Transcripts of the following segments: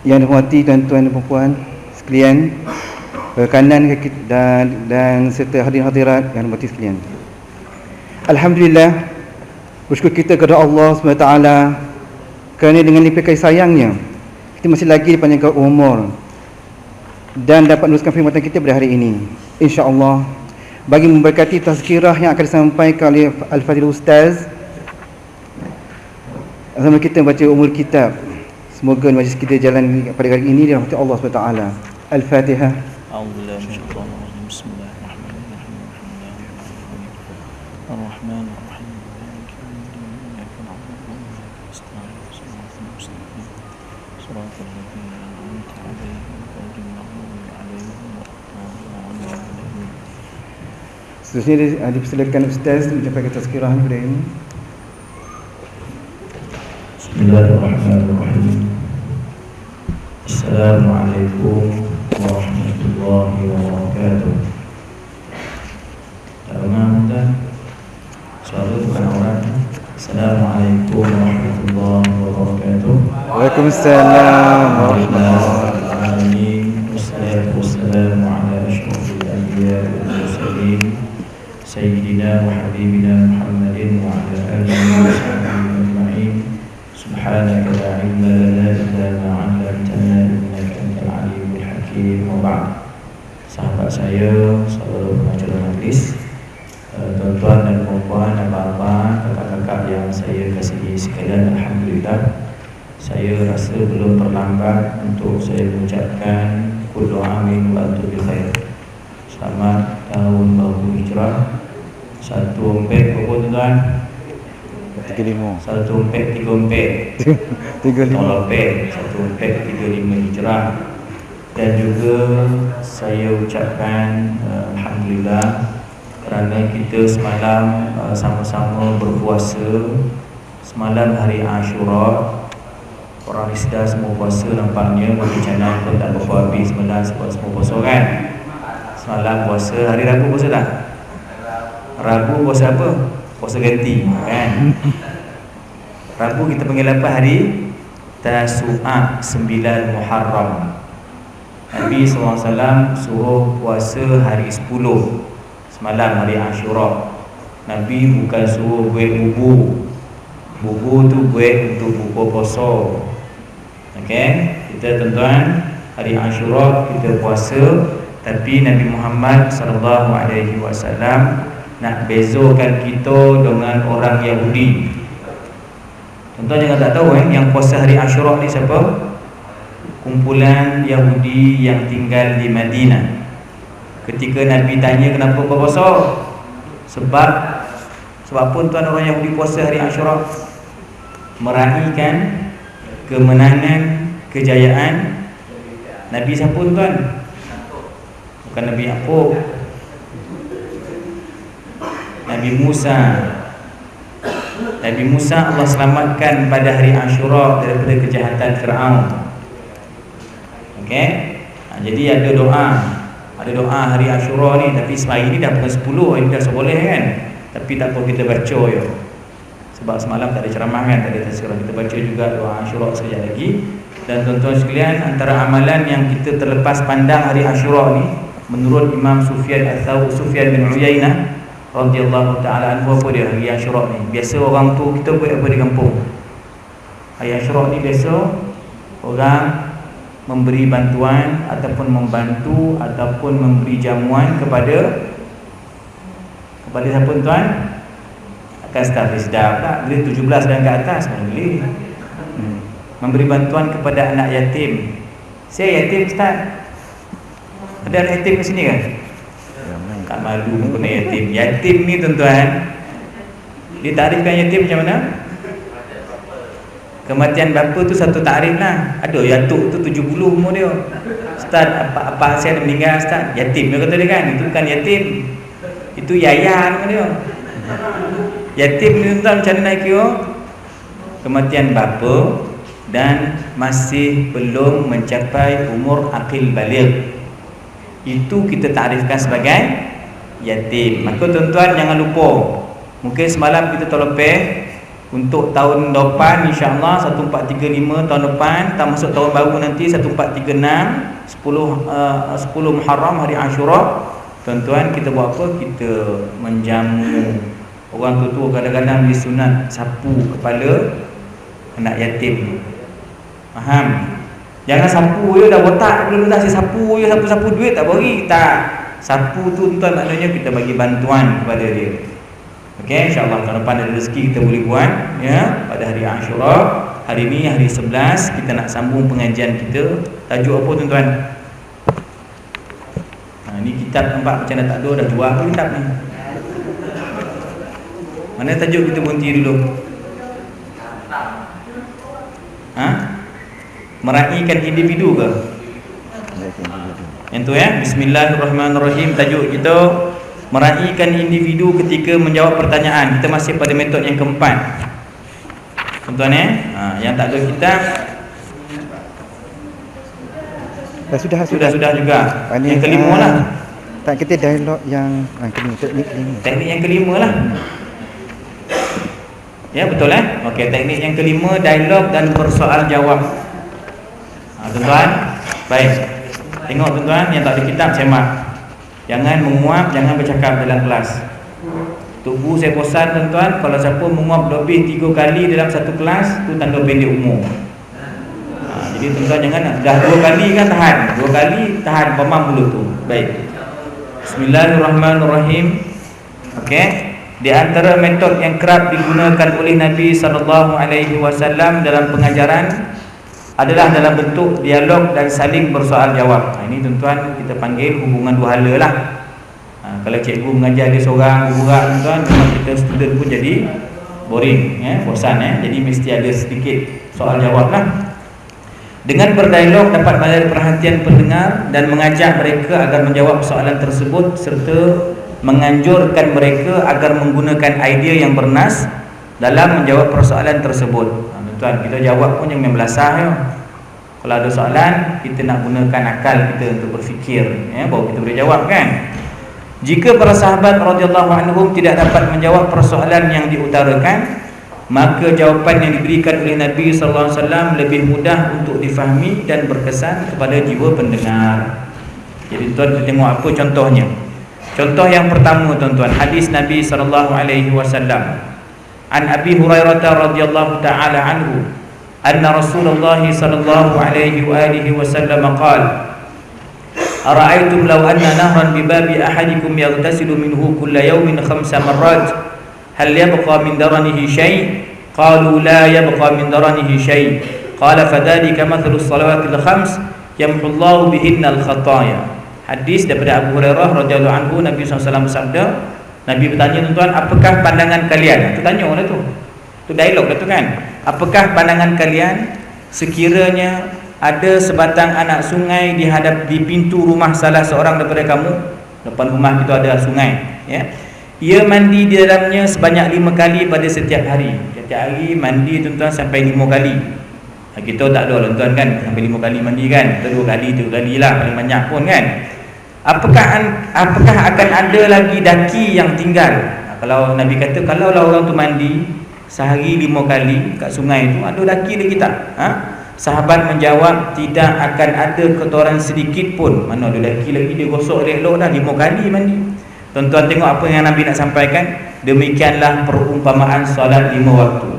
Yang dihormati tuan-tuan dan puan sekalian, kanan dan serta hadirin hadirat yang dihormati sekalian. Alhamdulillah, bersyukur kita kepada Allah SWT kerana dengan limpahan kasih sayangnya kita masih lagi dipanjangkan umur dan dapat meneruskan perkhidmatan kita pada hari ini, insya-Allah, bagi memberkati tazkirah yang akan disampaikan oleh Al-Fadhil Ustaz. Sama kita baca umur kitab. Semoga majlis kita jalan pada hari ini dirahmati Allah SWT. Al-Fatihah. A'udzubillahi minasyaitonirrajim. Bismillahirrahmanirrahim. Ar-Rahmanir-Rahim. Maliki yaumiddin. Iyyaka na'budu wa iyyaka nasta'in. Shiratal mustaqim. Shiratal ladzina an'amta 'alaihim ghairil maghdubi 'alaihim waladdallin. Seterusnya dipersilakan Ustaz menyampaikan tazkirah pada ini. Bismillahirrahmanirrahim. Assalamualaikum warahmatullahi wabarakatuh. Tahu suara bukan orang. Assalamualaikum warahmatullahi wabarakatuh. Waalaikumsalam warahmatullahi wabarakatuh. Wassalatu wassalamu ala asyrafil anbiya wal mursalin sayyidina wa habibina Muhammadin wa ala alihi wa sahbihi ajma'in. Subhanaka la ilma lana illa ma 'allamtana innaka antal alimul hakim. Wa ba'd. Sahabat saya, saudara pengacara majlis, tuan-tuan dan puan-puan, abang-abang, kakak-kakak yang saya kasihi sekalian, alhamdulillah, saya rasa belum terlambat untuk saya mengucapkan kullu amin wa antum bil khair. Selamat tahun baru hijrah. Satu ompet berapa tuan? 35. Satu ompet, tiga ompet. 35. Tolong ompet, satu ompet, 35 hijrah. Dan juga saya ucapkan alhamdulillah kerana kita semalam sama-sama berpuasa. Semalam hari Ashura. Orang Islam semua puasa nampaknya, berbincang pun tak berapa habis semalam sebab semua puasa kan. Semalam puasa, hari Rabu puasa tak? Rabu puasa apa? Puasa ganti kan. Rabu kita panggil apa hari? Tasu'a, 9 Muharram. Nabi SAW suruh puasa hari 10 semalam hari Ashura. Nabi bukan suruh buat bubur. Bubur tu buat untuk buka puasa. Okey, kita tuan-tuan hari Ashura kita puasa, tapi Nabi Muhammad SAW nak bezakan kita dengan orang Yahudi. Tuan-tuan jangan tak tahu yang puasa hari Ashura ni siapa? Kumpulan Yahudi yang tinggal di Madinah. Ketika Nabi tanya kenapa kau puasa? Sebab pun tuan, orang Yahudi puasa hari Ashura meraihkan kemenangan, kejayaan Nabi siapa tuan? Bukan Nabi Yaqub, Nabi Musa. Nabi Musa Allah selamatkan pada hari Ashura daripada kejahatan Fir'aun. Okey, jadi ada doa hari Ashura ni. Tapi sehari ni dah bukan 10, ini dah seboleh kan. Tapi tak apa, kita baca ya. Sebab semalam tak ada ceramah kan, tak ada tazkirah. Kita baca juga doa Ashura sekejap lagi. Dan tuan-tuan sekalian, antara amalan yang kita terlepas pandang hari Ashura ni, menurut Imam Sufyan bin Uyainah radhiyallahu ta'ala anhu, apa dia hari Ashura ni? Biasa orang tu kita buat apa di kampung? Hari Ashura ni biasa orang memberi bantuan ataupun membantu ataupun memberi jamuan kepada siapa tuan? Akan staf sedap tak? Bila 17 dan ke atas boleh. Memberi bantuan kepada anak yatim. Saya yatim Ustaz. Ada anak yatim di sini kan? Tak malu kena yatim. Yatim ni tuan-tuan, ditarifkan yatim macam mana? Kematian bapa tu satu takrif lah. Ada yatuk tu 70 umur dia. Ustaz, apa saya dah meninggal Ustaz? Yatim dia kata dia kan. Itu bukan yatim, itu yaya nama dia. Yatim ni tuan macam mana nak kira? Kematian bapa dan masih belum mencapai umur akil baligh, itu kita takrifkan sebagai yatim. Maka tuan-tuan jangan lupa, mungkin semalam kita terlepeh Untuk tahun depan insya-Allah 1435 tahun depan, tak masuk tahun baru nanti 1436 10 Muharram hari Ashura. Tuan-tuan, kita buat apa? Kita menjamu orang tua kadang-kadang disunat sapu kepala anak yatim. Faham? Jangan sapu je dah botak belum dah sapu je, sapu-sapu duit tak bagi. Tak. Sapu tu tuan maknanya kita bagi bantuan kepada dia. Okey, insya-Allah tahun depan ada rezeki kita boleh buat ya pada hari Ashura. Hari ni hari 11 kita nak sambung pengajian kita. Tajuk apa tuan-tuan? Ni kitab nampak macam dah tak ada, dah jual pun kitab ni. Mana tajuk kita berhenti dulu? Meraihkan individu ke? Yang tu ya. Bismillahirrahmanirrahim. Tajuk kita meraihkan individu ketika menjawab pertanyaan. Kita masih pada metod yang keempat. Tuan-tuan yang tak ada kitab sudah juga. Yang kelima lah. Tak, kita dialog yang kelima, teknik kelima. Teknik yang kelima lah. Ya, betul Okey, teknik yang kelima, dialog dan bersoal jawab. Tuan-tuan, baik. Tengok tuan-tuan yang tak ada kitab semak. Jangan menguap, jangan bercakap dalam kelas. Tubuh saya bosan tuan-tuan. Kalau siapa menguap lebih 3 kali dalam satu kelas, tu tanda pendek umur. Jadi tuan-tuan jangan dah 2 kali kan tahan. 2 kali tahan pemam mulut tu. Baik. Bismillahirrahmanirrahim. Okey. Di antara metod yang kerap digunakan oleh Nabi SAW dalam pengajaran adalah dalam bentuk dialog dan saling bersoal jawab. Ini tuan-tuan kita panggil hubungan dua hala lah. Kalau cikgu mengajar dia seorang berat tuan-tuan, memang kita student pun jadi boring, bosan jadi mesti ada sedikit soal jawab lah. Dengan berdialog dapat menarik perhatian pendengar dan mengajak mereka agar menjawab soalan tersebut serta menganjurkan mereka agar menggunakan idea yang bernas dalam menjawab persoalan tersebut. Tuan, kita jawab pun jangan belasah ya. Kalau ada soalan, kita nak gunakan akal kita untuk berfikir baru kita boleh jawab kan. Jika para sahabat radhiyallahu anhum tidak dapat menjawab persoalan yang diutarakan, maka jawapan yang diberikan oleh Nabi sallallahu alaihi wasallam lebih mudah untuk difahami dan berkesan kepada jiwa pendengar. Jadi tuan, kita tengok apa contohnya. Contoh yang pertama tuan-tuan, hadis Nabi sallallahu alaihi wasallam. An Abi Hurairah radhiyallahu taala anhu anna Rasulullah sallallahu alaihi wa alihi wasallam qala ara'aytum law anna nahran bi babi ahadikum yaghtasilu minhu kulla yawmin 5 marrat hal yabqa min daranihi shay' qalu la yabqa min daranihi shay' qala fadhalika mathalu as-salawatil 5 yamhu Allahu bihinna al-khataaya. Hadis daripada Abu Hurairah radhiyallahu anhu, Nabi SAW bersabda, Nabi bertanya tuan-tuan, apakah pandangan kalian? Itu tanya orang tu. Itu dialog dah tu kan. Apakah pandangan kalian sekiranya ada sebatang anak sungai di pintu rumah salah seorang daripada kamu? Depan rumah kita ada sungai, ya. Ia mandi di dalamnya sebanyak 5 kali pada setiap hari. Setiap hari mandi tuan-tuan sampai 5 kali. Kita tak ada tuan-tuan kan sampai 5 kali mandi kan. Kita 2 kali, 3 kali lah paling banyak pun kan. Apakah akan ada lagi daki yang tinggal? Kalau Nabi kata, kalau orang tu mandi sehari 5 kali kat sungai tu, ada daki lagi tak? Sahabat menjawab, tidak akan ada kotoran sedikit pun. Mana ada daki lagi, dia gosok elok dah 5 kali mandi. Tuan-tuan tengok apa yang Nabi nak sampaikan. Demikianlah perumpamaan solat 5 waktu.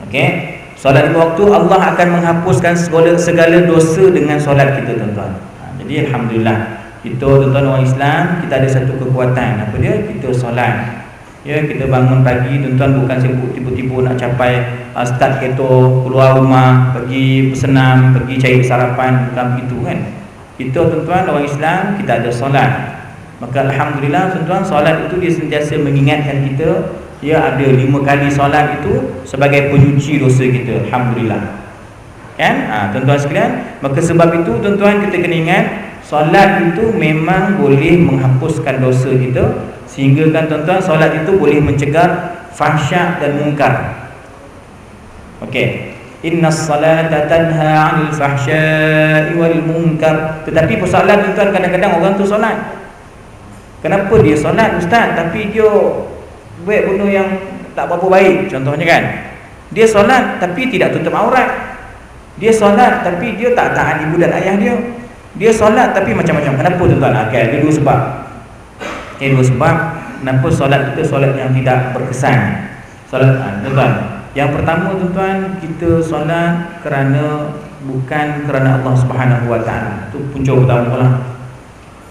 Okey, solat 5 waktu Allah akan menghapuskan segala dosa dengan solat kita tuan-tuan. Jadi alhamdulillah, kita tuan-tuan orang Islam, kita ada satu kekuatan. Apa dia? Kita solat. Ya, kita bangun pagi tuan-tuan, bukan sibuk tiba-tiba nak capai start kereta, keluar rumah, pergi bersenam, pergi cari sarapan, bukan begitu kan. Kita tuan-tuan orang Islam, kita ada solat. Maka alhamdulillah tuan-tuan, solat itu dia sentiasa mengingatkan kita. Dia ada 5 kali solat itu sebagai penyuci dosa kita. Alhamdulillah. Kan? Tuan-tuan sekalian, maka sebab itu tuan-tuan kita kena ingat, solat itu memang boleh menghapuskan dosa kita, sehingga kan tuan-tuan, solat itu boleh mencegah fahsyak dan mungkar. Okey, innas salata tanha 'anil fahsya'i wal munkar. Tetapi persoalan tuan-tuan, kadang-kadang orang tu solat, kenapa dia solat ustaz tapi dia buat benda yang tak berapa baik contohnya kan. Dia solat tapi tidak tutup aurat. Dia solat tapi dia tak taat ibu dan ayah dia. Dia solat tapi macam-macam. Kenapa tuan-tuan? Ada dua sebab. Ada dua sebab kenapa solat kita solat yang tidak berkesan. Solat tuan-tuan. Yang pertama tuan-tuan, kita solat bukan kerana Allah Subhanahu Wa Taala. Itu punca utama lah.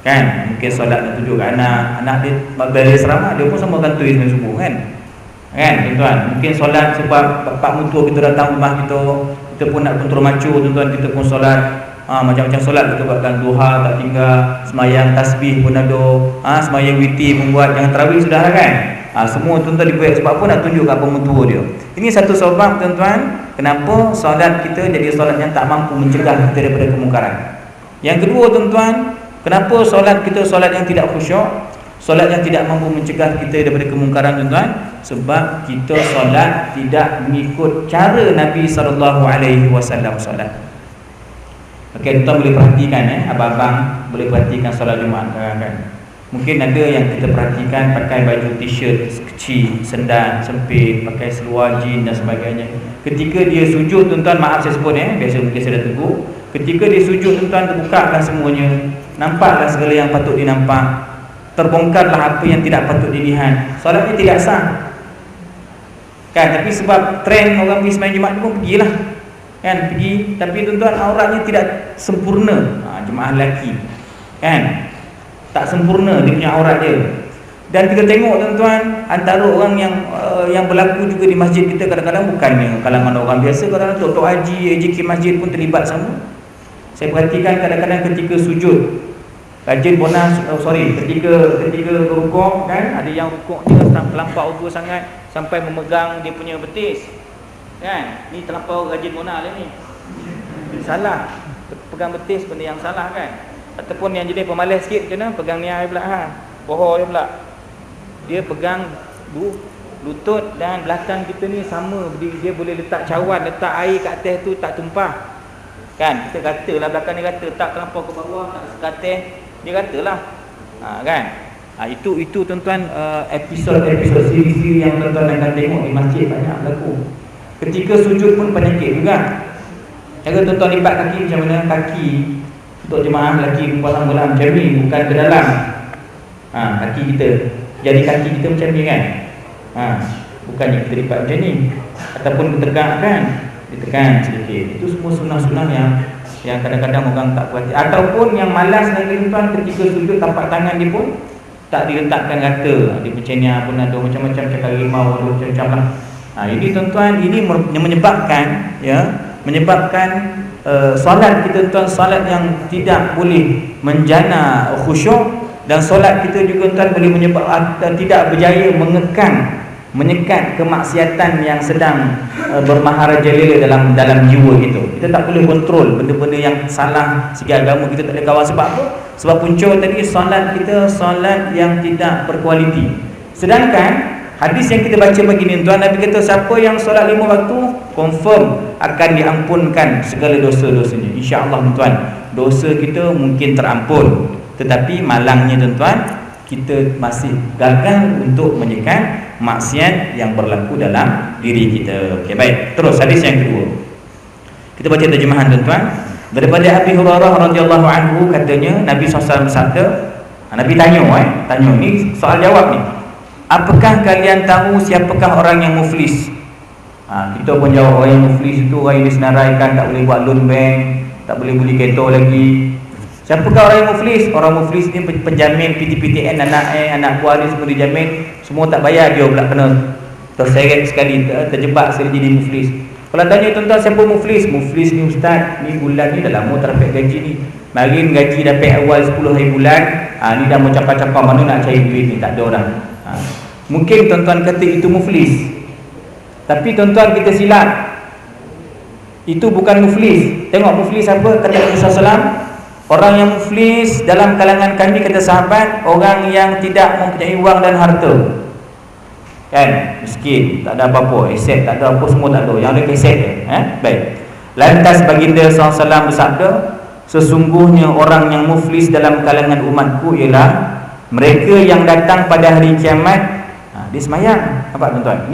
Kan? Mungkin solat nak tunjuk kat anak dia balik asrama, dia pun sama kantoi sembahyang subuh kan? Kan tuan-tuan? Mungkin solat sebab bapak mentua kita datang rumah kita pun nak kontrol macu tuan-tuan, kita pun solat macam-macam solat kita buatkan duha tak tinggal, semayang tasbih pun ada, semayang witir pun buat, yang tarawih sudah lah kan. Semua tuan-tuan dibuat sebab apa? Nak tunjuk apa mentua dia. Ini satu sebab tuan-tuan, kenapa solat kita jadi solat yang tak mampu mencegah kita daripada kemungkaran. Yang kedua tuan-tuan, kenapa solat kita solat yang tidak khusyuk, solat yang tidak mampu mencegah kita daripada kemungkaran tuan-tuan? Sebab kita solat tidak mengikut cara Nabi SAW solat. Okey, tuan boleh perhatikan abang-abang boleh perhatikan solat Jumaat kan. Mungkin ada yang kita perhatikan pakai baju t-shirt kecil, sendan sempit, pakai seluar jeans dan sebagainya. Ketika dia sujud tuan-tuan, maaf saya sebut biasa mungkin saya dah tegur. Ketika dia sujud tuan-tuan, terbukalah semuanya, nampaklah segala yang patut dinampak, terbongkarlah apa yang tidak patut dilihat. Solatnya tidak sah. Kan, tapi sebab trend orang pergi sembahyang Jumaat pun pergilah. Kan, pergi, tapi tuan-tuan auratnya tidak sempurna. Jemaah lelaki. Kan? Tak sempurna dia punya aurat dia. Dan kita tengok tuan-tuan, antara orang yang berlaku juga di masjid kita kadang-kadang bukannya kalangan orang biasa, kadang-kadang tok-tok haji, AJK masjid pun terlibat sama. Saya perhatikan kadang-kadang ketika sujud rajin bonus, ketika rukuk kan, ada yang rukuk dia terlampau over sangat sampai memegang dia punya betis. Kan? Ni terlampau rajin bonus lah ni. Salah. Pegang betis benda yang salah kan? Ataupun yang jadi pemalas sikit macam mana, pegang ni air pula bohor dia pula. Dia pegang lutut dan belakang kita ni sama, dia boleh letak cawan, letak air kat atas tu tak tumpah. Kan, kita katalah belakang ni kata tak terlampau ke bawah, tak ke atas, dia katalah. Kan? Itu tuan-tuan, episod siri-siri yang tuan-tuan akan tengok di masjid banyak berlaku. Ketika sujud pun penyakit juga. Cara tuan-tuan lipat kaki macam mana, kaki untuk jemaah lelaki perempuan bola macam ni, bukan ke dalam. Kaki kita, jadi kaki kita macam ni kan. Bukannya kita lipat macam ni. Ataupun ditekan sedikit. Itu semua sunnah-sunnah yang kadang-kadang orang tak perhati. Ataupun yang malas lagi tuan, ketika sujud tapak tangan dia pun tak diletakkan rata. Dia macam ni pun ada macam-macam cakap rimau, ada macam-macam lah. Ini tuan-tuan, ini menyebabkan solat kita tuan, solat yang tidak boleh menjana khusyuk, dan solat kita juga tuan boleh menyebabkan tidak berjaya menyekat kemaksiatan yang sedang bermaharajalela dalam jiwa kita. Kita tak boleh kontrol benda-benda yang salah segi agama, kita tak boleh kawal. Sebab apa? Sebab punca tadi solat kita solat yang tidak berkualiti. Sedangkan hadis yang kita baca begini tuan, Nabi kata siapa yang solat 5 waktu confirm akan diampunkan segala dosa-dosanya. InsyaAllah tuan, dosa kita mungkin terampun, tetapi malangnya tuan, kita masih gagal untuk menyekat maksiat yang berlaku dalam diri kita. Okey, baik. Terus hadis yang kedua. Kita baca terjemahan tuan. Daripada Abi Hurairah radhiyallahu anhu, katanya Nabi SAW bersabda, Nabi tanya ni soal jawab ni. Apakah kalian tahu siapakah orang yang muflis? Kita pun jawab, orang yang muflis itu orang yang disenaraikan, tak boleh buat loan bank, tak boleh beli kereta lagi. Siapakah orang yang muflis? Orang muflis ni penjamin PTPTN, anak buah dia semua dijamin, semua tak bayar, dia pula kena terseret sekali, terjebak sekali jadi muflis. Kalau tanya tuan-tuan siapa muflis? Muflis ni ustaz, ni bulan ni dah lama tak dapat gaji ni. Mari gaji dapat awal 10 hari bulan, ni dah mau capar-capar, mana nak cari duit ni, tak ada orang. Mungkin tuan-tuan kata itu muflis, tapi tuan-tuan kita silap. Itu bukan muflis. Tengok muflis apa kata Nabi SAW. Orang yang muflis dalam kalangan kami, kata sahabat, orang yang tidak mempunyai wang dan harta. Kan, miskin, tak ada apa-apa, aset tak ada apa, semua tak ada, yang ada aset dia. Baik. Lantas baginda SAW bersabda, sesungguhnya orang yang muflis dalam kalangan umatku ialah mereka yang datang pada hari kiamat. Dia semayang. Nampak tuan-tuan?